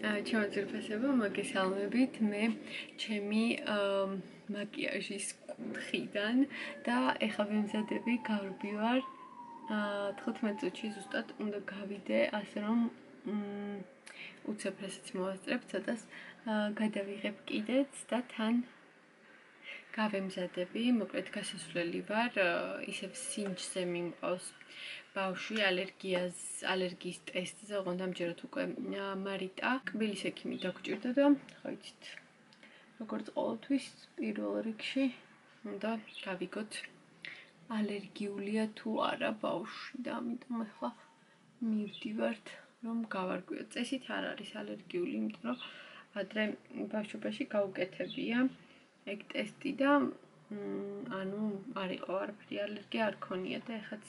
ჩემო ძირფასებო, მოგესალმებით, მე ჩემი მაკიაჟის კუთხიდან და ეხლა ვიმზადები, გავრბივარ 15 წუთში ზუსტად უნდა გავიდე, ასე რომ უცებ-რასაც მოვასწრებ, ცოტას გადავიღებ კიდეც და თან გავემზადები, მოკლედ გასასვლელი ვარ, ისევ სინჯზე მიმყავს ბავშვი ალერგიის ტესტზე, ოღონდ ამჯერად უკვე მარიტა კბილის ექიმი დაგჭირდა და ხო იცით, როგორც ყოველთვის პირველ რიგში უნდა გავიგოთ ალერგიულია თუ არა ბავშვი და ამიტომ ახლა მივდივართ რომ გავარკვიოთ. წესით არ არის ალერგიული, იმიტომ რომ ადრე ბავშვობაში გაუკეთებია ეგ ტესტი და ანუ არ იყო არაფერი ალერგია არ ქონია და ეხაც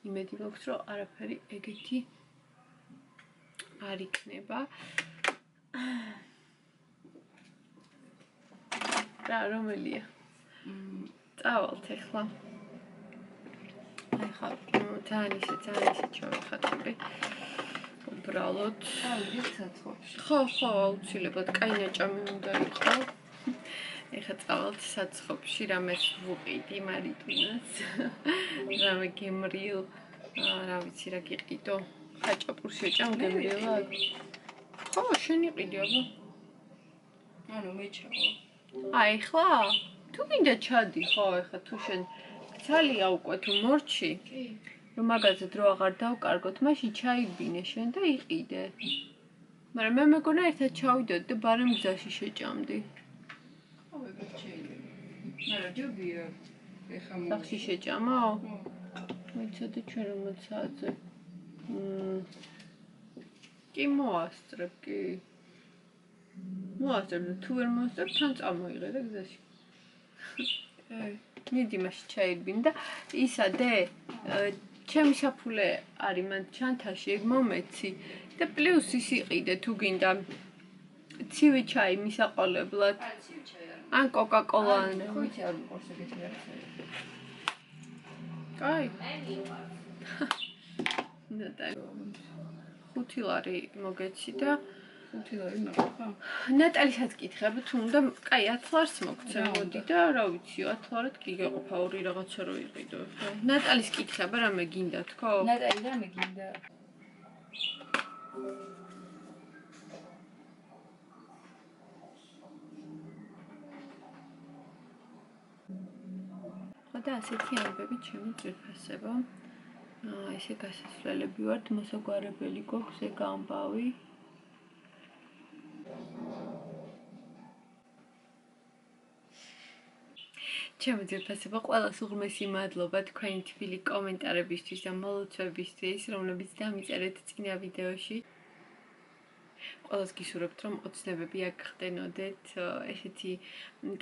იმედი მაქვს რომ არაფერი ეგეთი არ იქნება. რა რომელია? წავალთ ახლა. ახლა თან ისე ჩავიხატები. უბრალოდ ხო, აუცილებლად კაი ნაჭამი უნდა იყოს. ეხლა წავალთ საცხობში, რამეს ვუყიდი მარიტინას. რამე გემრიელ, რა ვიცი რა გიყიდო. ხაჭაპურს შეჭამ გემრიელად. ხო, შენ იყიდი აბა. ანუ მეჩაო. ახლა? თუ მინდა ჩადი, ხო, ახლა თუ შენ ცალია უკვე თუ მორჩი. კი. რომ მაგაზე დრო აღარ დავკარგოთ, მაშინ ჩაიბინე შენ და იყიდე. მაგრამ მე მეგონა ერთად ჩავიდოდ და ბარემ გზაში შეჭამდი. ხო, ეგრე შეიძლება. მაგრამ ჯობია ეხა სახში შეჭამაო? მოიცადე ჩვენ რომ საათზე. კი მოასწრებ, კი. მოასწრებ და თუ ვერ მოასწრებ, თან წამოიღე და გზაში. მიდი მაშინ ჩაიბინ და ისადე ჩემი საფულე არის მან ჩანთაში, ეგ მომეცი და პლუს ის იყიდე თუ გინდა ცივი ჩაი მისაყოლებლად. ან კოკა-კოლა ან ხუთი არ მყავს ეგეთი რაღაცა. კაი. ნატალი 5 ლარი მოგეცი და 5 ლარი მაღლა. ნატალისაც კითხებ თუ უნდა, კაი 10 ლარს მოგცე მოდი და რა ვიცი 10 ლარად კი გეყოფა ორი რაღაცა რო იყიდო ხო. ნატალის კითხებ რამე გინდა თქო? ნატალი რამე გინდა? ხო და ასეთი ამბები ჩემი ძვირფასებო. ესე გასასვლელები ვართ, მოსაგვარებელი გვაქვს ეგ ამბავი. ჩემი ძვირფასებო, ყველას უღრმესი მადლობა თქვენი თბილი კომენტარებისთვის და მოლოცვებისთვის, რომლებიც დამიწერეთ წინა ვიდეოში. ყველას გისურვებთ, რომ ოცნებები აქ ხდენოდეთ, ესეთი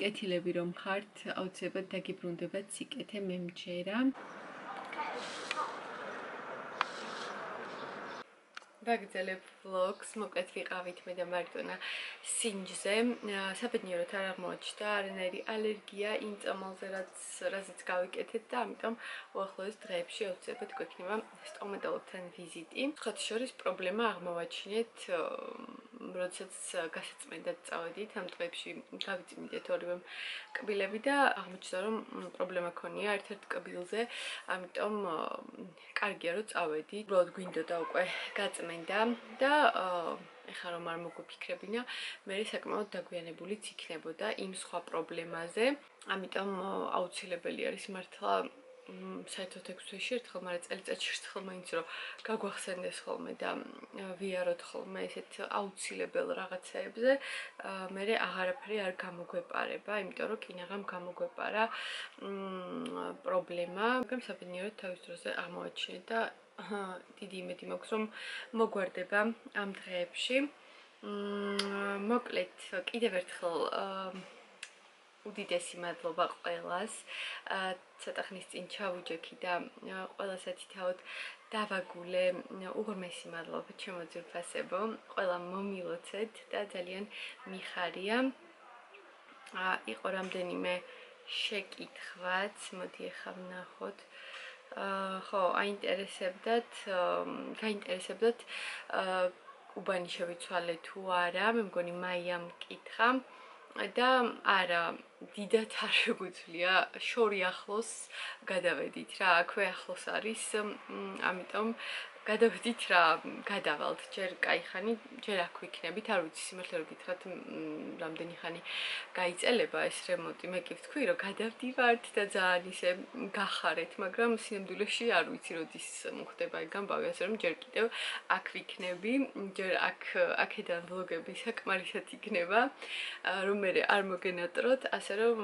კეთილები რომ ხართ, აუცილებლად დაგიბრუნდებათ სიკეთე მემჯერა. ვაგრძელებ vlogs, მოკლედ ვიყავით მე და მარიტონა სინჯზე. საბედნიეროდ არ აღმოაჩნდა არანაირი ალერგია იმ წამალზე, რაზეც გავიკეთეთ და ამიტომ უახლოეს დღეებში აუცილებლად გვექნება სტომატოლოგთან ვიზიტი. სხვათა შორის პრობლემა აღმოვაჩინეთ, როდესაც გასაწმენდად წავედით, ამ დღეებში გავიწმინდეთ ორივე კბილები და აღმოჩნდა რომ პრობლემა ქონია ერთ-ერთ კბილზე, ამიტომ კარგია რომ წავედით. უბრალოდ გვინდოდა უკვე გაწმენდა და ეხლა რომ არ მოგვიფიქრებინა, მე საკმაოდ დაგვიანებულიც იქნებოდა იმ სხვა პრობლემაზე, ამიტომ აუცილებელი არის მართლა საერთოდ 6 თვეში ერთხელ, მაგრამ წელიწადში ერთხელ მაინც რომ გაგვახსენდეს ხოლმე და ვიაროთ ხოლმე ესეთ აუცილებელ რაღაცეებზე, მე აღარაფერი არ გამოგვეპარება, იმიტომ რომ კინაღამ გამოგვეპარა პრობლემა, მაგრამ საბედნიეროდ თავის დროზე აღმოაჩინეთ და დიდი იმედი მაქვს რომ მოგვარდება ამ დღეებში. მოკლედ კიდევ ერთხელ უდიდესი მადლობა ყველას. ცოტა ხნის წინ ჩავუჯექი და ყველასაცი თავად დავაგულე. უღრმესი მადლობა ჩემო ძვირფასებო. ყველა მომილოცეთ და ძალიან მიხარია. იყო რამდენიმე შეკითხვაც, მოდი ახლა ვნახოთ. ხო, გაინტერესებდათ უბანი შევიცვალე თუ არა, მე მგონი მაიამ მკითხა და არა, დიდად არ შეგვიძლია, შორი ახლოს გადავედით რა, აქვე ახლოს არის, ამიტომ გადავედით რა, გადავალთ, ჯერ კაიხანი, ჯერ აქ ვიქნებით, არ ვიცი სიმართლე რომ გითხრათ, რამდენი ხანი გაიწელება ეს რემონტი, მე კი ვთქვი, რომ გადავდივართ და ძალიან ისე გახარეთ, მაგრამ სინამდვილეში არ ვიცი როდის მოხდება ეგ ამბავი, ასე რომ ჯერ კიდევ აქ ვიქნები, ჯერ აქედან ვლოგები საკმარისად იქნება, რომ მე არ მოგენატროთ, ასე რომ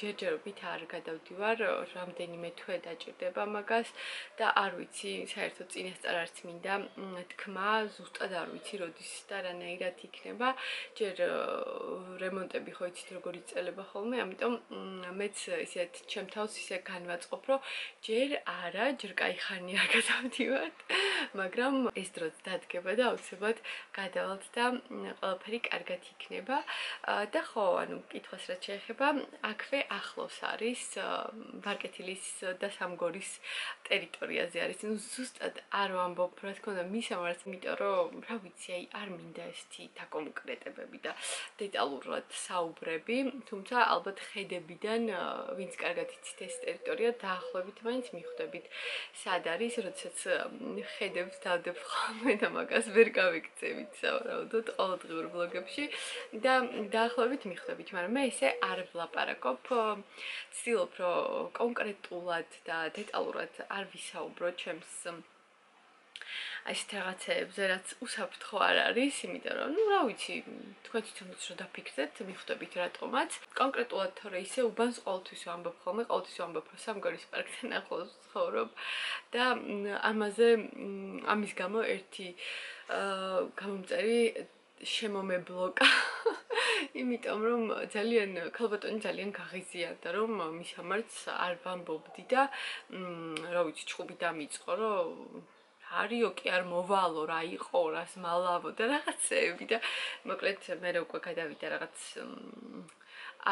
ჯერჯერობით არ გადავდივარ, რამდენიმე თვე დაჭირდება მაგას და არ ვიცი, საერთოდ წინასწარ არც მინდა თქმა, ზუსტად არ ვიცი როდის და რანაირად იქნება. ჯერ რემონტები ხო იცით როგორ იწყება ხოლმე, ამიტომ მეც ისეთ ჩემ თავს ისე განვაწყობ, რომ ჯერ არა, ჯერ კაიხანი არ გადავდივართ, მაგრამ ეს დროც დადგება და აუცილებლად გადავალთ და ყველაფერი კარგად იქნება. და ხო, ანუ კითხვას რაც შეეხება, აქვე ახლოს არის ვარკეთილის და სამგორის ტერიტორიაზე არის. ნუ ზუსტად არ ვამბობ, რა თქმა უნდა, მისამართს, იმიტომ რომ, რა ვიცი, აი არ მინდა ესეთი დაკონკრეტებები და დეტალურად საუბრები, თუმცა ალბათ ხედებიდან, ვინც კარგად იცით ეს ტერიტორია, დაახლოებით მაინც მიხვდებით, სად არის, როდესაც ხედებს დავდებ ხოლმე და მაგას ვერ გავიქცევით სავარაუდოდ ყოველდღიურ ვლოგებში და დაახლოებით მიხვდებით, მაგრამ მე ესე არ ვლაპარაკობ, ვცდილობ, რომ კონკრეტულად და დეტალურად არ ვისაუბრო ჩემს ასეთ რაღაცეებზე, რაც უსაფრთხო არ არის, იმიტომ რომ, ნუ რა ვიცი, თქვენ თვითონაც რომ დაფიქრდეთ, მიხვდებით რატომაც. კონკრეტულად თორე ისე უბანს ყოველთვის ვამბობ ხოლმე, ყოველთვის ვამბობ, რომ სამგორის პარკთან ახლოს ვცხოვრობ და ამის გამო ერთი გამომწერი შემომებლოკა, იმიტომ რომ ქალბატონი ძალიან გაღიზიანდა, რომ მისამართს არ ვამბობდი და რა ვიცი, ჩხუბი დამიწყო, რომ არიო კი არ მოვალო, რა იყო, რას მალავო და რაღაცეები და მოკლედ მე უკვე გადავიდა რაღაც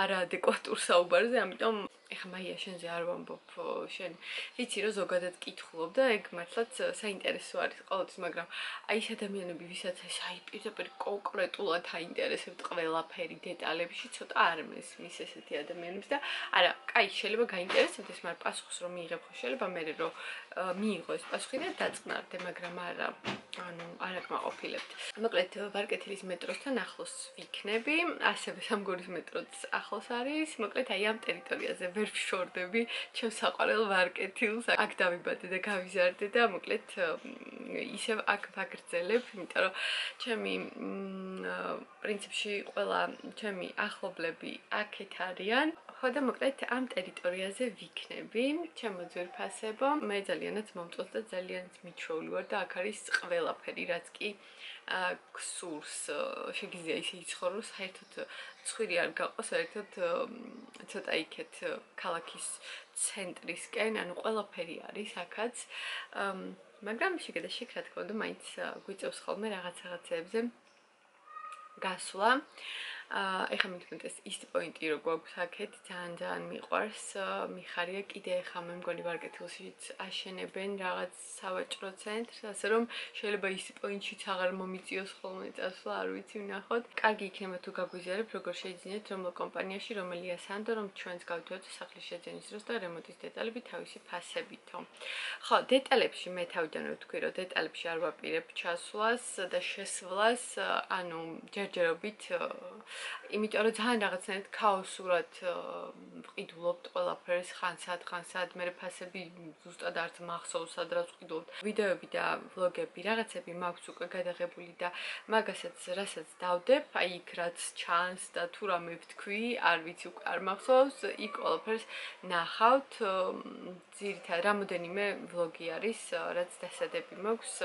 არაადეკვატურ საუბარზე, ამიტომ ეხა მაია შენზე არ ვამბობ, შენ ვიცი რომ ზოგადად კითხულობ და ეგ მართლაც საინტერესო არის ყოველთვის, მაგრამ აი ეს ადამიანები, ვისაც ეს აი პირდაპირ კონკრეტულად აინტერესებთ ყველაფერი დეტალებში, ცოტა არ მესმის ესეთი ადამიანებს და არა, კაი, შეიძლება გაინტერესებდეს, მაგრამ პასუხს რომ მიიღებ ხო შეიძლება მე რომ მიიღო ეს პასუხი და დაწყნარდე, მაგრამ არა, ანუ არ აკმაყოფილებთ. მოკლედ ვარკეთილის მეტროსთან ახლოს ვიქნები, ასევე სამგორის მეტროც ახლოს არის, მოკლედ აი ამ ტერიტორიაზე ვერ ვშორდები ჩემს საყვარელ ვარკეთილს, აქ დავიბადე და გავიზარდე და მოკლედ ისევ აქ ვაგრძელებ, იმიტომ რომ ჩემი პრინციპში ყველა ჩემი ახლობლები აქეთ არიან. ხო და მოკლედ ამ ტერიტორიაზე ვიქნები, ჩემო ძვირფასებო, მე ძალიანაც მომწონს და ძალიანაც მიჩვეული ვარ და აქ არის ყველაფერი, რაც კი გსურს, შეგიძლია ისე იცხოვრო, საერთოდ ცხვირი არ გაყო, საერთოდ ცოტა იქეთ ქალაქის ცენტრისკენ, ანუ ყველაფერი არის აქაც, მაგრამ შეგედაში რა თქმა უნდა, მაინც გვიწევს ხოლმე რაღაცეებზე გასვლა. ეხლა მithmet ეს East Point-ი რო გვაქვს აქეთ, ძალიან მიყვარს, მიხარია კიდე ეხლა მე მგონი ვარკეთილშიც აშენებენ რაღაც სავაჭრო ცენტრს, ასე რომ შეიძლება East Point-შიც აღარ მომიწიოს ხოლმე წასვლა, არ ვიცი, ვნახოთ. კარგი იქნება თუ გაგვიზიარებ, როგორ შეიძინეთ რომელ კომპანიაში, რომელია სანდო, რომ ჩვენს გავდივართ სახლის შეძენის დროს და რემონტის დეტალები თავისი ფასებითო. ხო, დეტალებში მე თავიდანვე ვთქვი, რომ დეტალებში არ ვაპირებ ჩასვლას და შესვლას, ანუ ჯერჯერობით იმიტომ რომ ძალიან რაღაცნაირად ქაოსურად ვყიდულობთ ყველაფერს ხან-სად, მე ფასები ზუსტად არც მახსოვს, სადაც ვყიდულობთ. ვიდეოები და ვლოგები, რაღაცები მაქვს უკვე გადაღებული და მაგასაც რასაც დავდებ, აი იქ რაც ჩანს და თუ რამე ვთქვი, არ ვიცი უკვე არ მახსოვს, იქ ყველაფერს ნახავთ. ძირითადად რამოდენიმე ვლოგი არის, რაც დასადები მაქვს.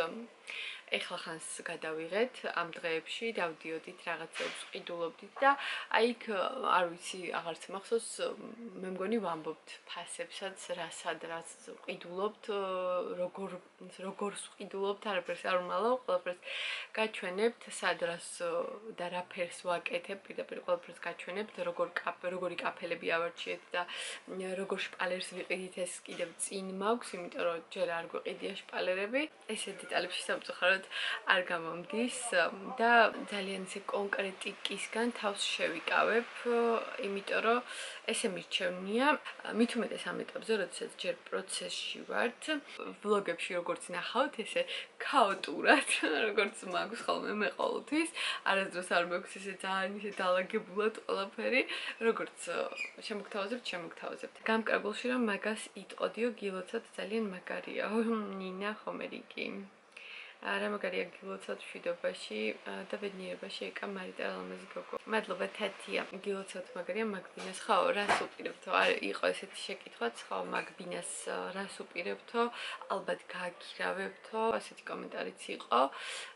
ეხლა ხანს გადავიღეთ ამ დღეებში, დავდიოდით რაღაცებს ყიდულობდით და აი იქ არ ვიცი, აღარც მახსოვს, მე მგონი ვამბობთ ფასებსაც, რაც ყიდულობთ, როგორ ყიდულობთ, არაფერს არ ვმალავ, ყველაფერს გაჩვენებთ, სადრას და რა ფერს ვაკეთებ, პირდაპირ ყველაფერს გაჩვენებთ, როგორი კაფელები ავარჩიეთ და როგორ შპალერს ვიყიდით, ეს კიდევ წინ მაქვს, იმიტომ რომ ჯერ არ გვეყიდია შპალერები. ესე დეტალებში სამწუხაროდ უბრალოდ არ გამომდის და ძალიან ისე კონკრეტიკისგან თავს შევიკავებ, იმიტომ რომ ესე მირჩევნია, მით უმეტეს ამ ეტაპზე, როდესაც ჯერ პროცესში ვართ, ვლოგებში როგორც ნახავთ, ესე ქაოტურად, როგორც მაქვს ხოლმე მე ყოველთვის, არასდროს არ მაქვს ესე ძალიან ისე დალაგებულად ყველაფერი, როგორც შემოგთავაზებთ. გამკარგულში რომ მაგას იტყოდიო, გილოცოთ ძალიან მაგარია, ნინა ხომერიკი. რა მაგარია გილოცოთ მშვიდობაში და ბედნიერებაში ეკა მარიტა ლამაზი გოგო. მადლობა თათია, გილოცოთ მაგარია მაგბინას, ხო, რას უპირებთო? არ იყო ესეთი შეკითხვაც, ხო, მაგბინას რას უპირებთო? ალბათ გააქირავებთო, ასეთი კომენტარიც იყო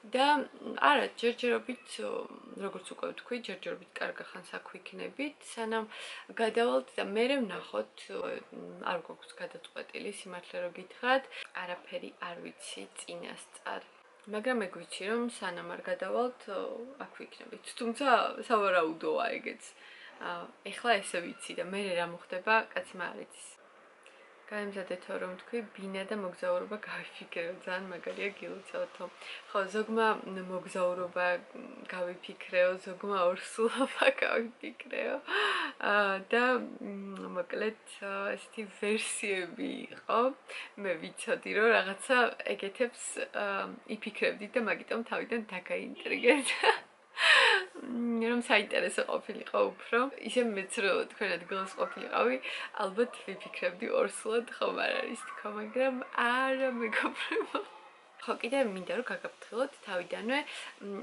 და არა, ჯერჯერობით, როგორც უკვე ვთქვი, ჯერჯერობით კარგა ხანს აქ ვიქნებით, სანამ გადავალთ და მერე ვნახოთ, არ გვაქვს გადაწყვეტილი, სიმართლე რო გითხრათ, არაფერი არ ვიცი წინასწარ. მაგრამ მე გვიცი რომ სანამ არ გადავალთ აქ ვიქნებით. თუმცა სავარაუდოა ეგეც. ეხლა ესე ვიცი და მე რა მოხდება, კაცი მარიცის. გაემზადეთო რომ თქვი, ბინა და მოგზაურობა გავიფიქრეო, ძალიან მაგარია გილოცავთო. ხო, ზოგმა მოგზაურობა გავიფიქრეო, ზოგმა ორსულობა გავიფიქრეო. და მოკლედ ესეთი ვერსიები იყო. მე ვიცოდი რომ რაღაცა ეგეთებს იფიქრებდით და მაგიტომ თავიდან დაგაინტრიგეთ. რომ საინტერესო ყოფილიყო უფრო. ისე მეც რო თქვენ ადგილას ყოფილიყავი, ალბათ ვიფიქრებდი ორსულად ხომ არ არის თქო, მაგრამ არა მეგობრებო. ხო, კიდევ მინდა რომ გაგაფრთხილოთ თავიდანვე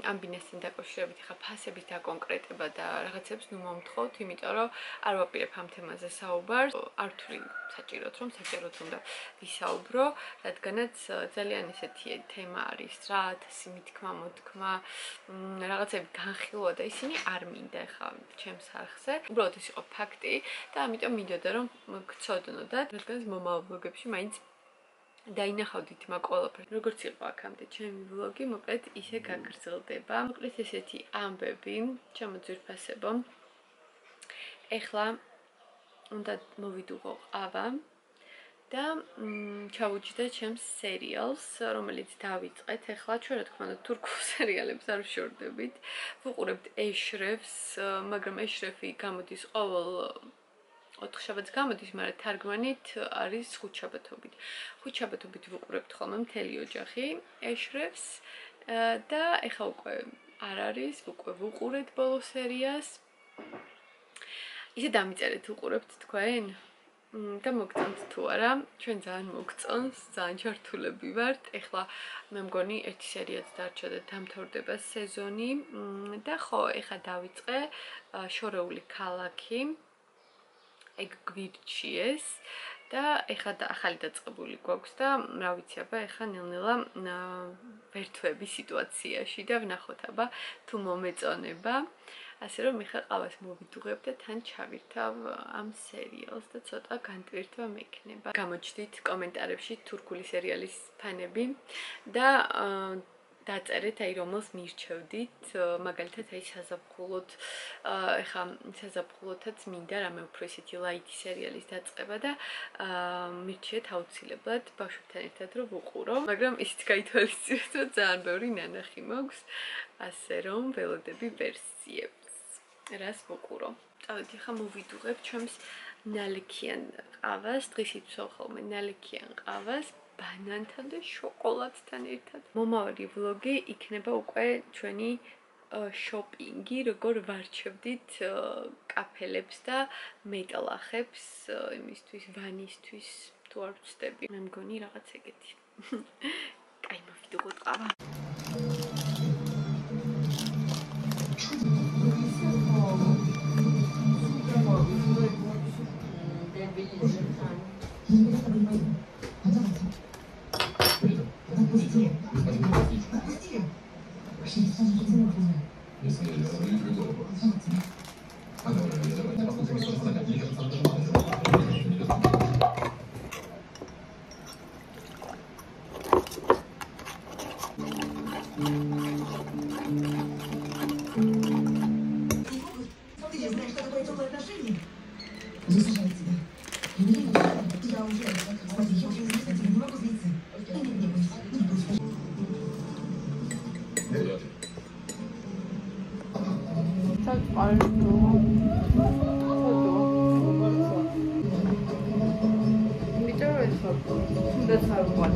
ამ ბინესთან დაკავშირებით ხა ფასების დაკონკრეტება და რაღაცებს ნუ მომთხოვთ, იმიტომ რომ არ ვაპირებ ამ თემაზე საუბარს. არ ვთვლი საჭიროთ რომ საჭიროთ უნდა ვისაუბრო, რადგანაც ძალიან ესეთი თემა არის რა, ათასი მითქმა, მოთქმა, რაღაცები განხილვა და ისინი არ მინდა ხა ჩემს არხზე. უბრალოდ ეს იყო ფაქტი და ამიტომ მინდოდა რომ გცოდნოდათ, რადგანაც მომავალ ვლოგებში მაინც დაინახავდით მაგ ყველაფერს. როგორც იყო აქამდე ჩემი ვლოგი, მოკლედ ისე გაგრძელდება. მოკლედ ესეთი ამბები, ჩემოძვირფასებო. ეხლა უნდა მოვიდუღო ყავა და ჩავუჯდე ჩემს სერიალს, რომელიც დავიწყეთ. ეხლა ჩვენ რა თქმა უნდა თურქულ სერიალებს არ ვშორდებით. ვუყურებთ ეშრეფს, მაგრამ ეშრეფი გამოდის ყოველ 4 შაბათს გამოდის, მაგრამ თარგმანით არის 5 შაბათობით. 5 შაბათობით ვუყურებთ ხოლმე მთელი ოჯახი ეშრეფს და ეხლა უკვე არ არის, უკვე ვუყურეთ ბოლო სერიას. ისე დამიწერეთ ვუყურებთ თქვენ და მოგწონთ თუ არა, ჩვენ ძალიან მოგწონს, ძალიან ჩართულები ვართ. ეხლა მე მგონი ერთი სერიაც დარჩა და დამთავრდება სეზონი და ხო, ეხლა დავიწყე შორეული ქალაქი. ეგ გვირჩიეს და ეხლა ახალი დაწყებული გვაქვს და რა ვიცი, აბა ეხლა ნელ-ნელა ვერთვები სიტუაციაში და ვნახოთ აბა თუ მომეწონება. ასე რომ ეხლა ყავას მოვიდუღებ და თან ჩავირთავ ამ სერიალს და ცოტა განტვირთვა მექნება. გამოჩდით კომენტარებში თურქული სერიალის ფანები და დაწერეთ, აი რომელს მირჩევდით, მაგალითად აი საზაფხულოთ, ეხლა საზაფხულოთაც მინდა რამე უფრო ისეთი ლაითი სერიალის დაწყება და მირჩიეთ აუცილებლად ბავშვებთან ერთად რომ ვუყურო, მაგრამ ისიც გაითვალისწინეთ, რომ ძალიან ბევრი ნანახი მაქვს, ასე რომ ველოდები ვერსიებს, რას ვუყურო. წავედი ხა მოვიდუღებ ჩემს ნალექიან ყავას, დღეს იცვალ ხოლმე ნალექიან ყავას. ბანანთან და შოკოლადთან ერთად. მომავალი ვლოგი იქნება უკვე ჩვენი შოპინგი, როგორ ვარჩევდით კაფელებს და მეტალახებს იმისთვის, ვანისთვის, თუ არ ვცდები. მე მგონი რაღაც ეგეთი. კაი, მოვიდუღოთ ყავა. საწყალო. იმიტომ რომ ეს თუნდაც არ ვყავ